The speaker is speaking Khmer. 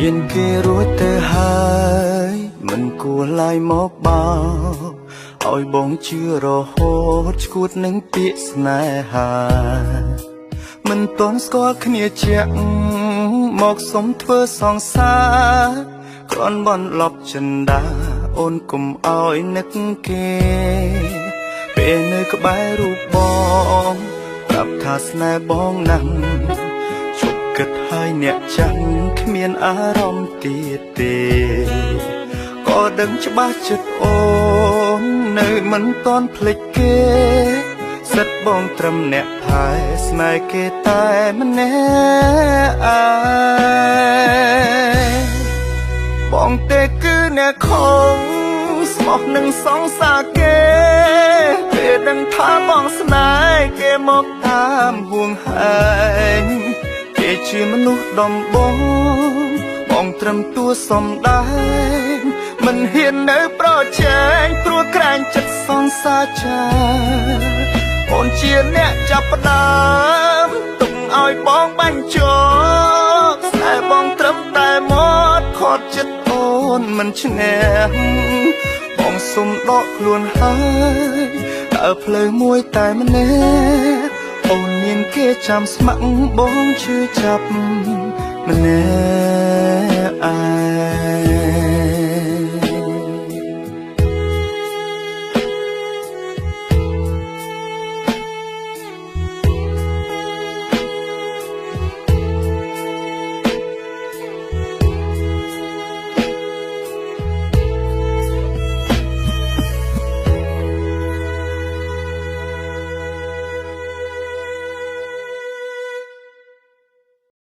មានគេរួចទៅហើយមិនគួរឡាយមកបោឲ្យបងជឿរហូតឈួតនឹងពាក្យស្នេហាមិនតន់ស្គាល់គ្នាជាក់មកសុំធ្វើសងសារគ្រាន់បន្លប់ចិន្តាអូនគុំឲ្យនឹកគេពេលនៅក្បែររូបបងប្រាប់ថាស្នេហ៍បងណាស់ជប់គិតហើយអ្នកចាំគ្មានអារម្មណ៍ទៀតទេក៏ដឹងច្បាស់ចិត្តអូននៅមិនតន់ភ្លេចគេសិតបងត្រឹមអ្នកថែស្នេហ៍គេតែម្នាក់ឯងបងទេគឺអ្នកខំស្មោះនឹងសងសាគេពេលដឹងថាបងស្នេហ៍គេមកតាមហួងហែងគេជាមនុស្សដំបងបងត្រឹមតួសំដែងមិនហ៊ាននៅប្រជែងព្រោះក្រែងចិត្តសងសាចាអូនជាអ្នកចាប់ផ្ដើមទុកឲ្យបងបាញ់ចោលតែបងត្រឹមតែមកខត់ចិត្តអូនមិនឈ្នះបងសុំដកខ្លួនហើយដើរផ្លូវមួយតែម្នាក់អូនមានគេចាំស្ម័គ្របងឈឺចាប់ម្នាក់ឯង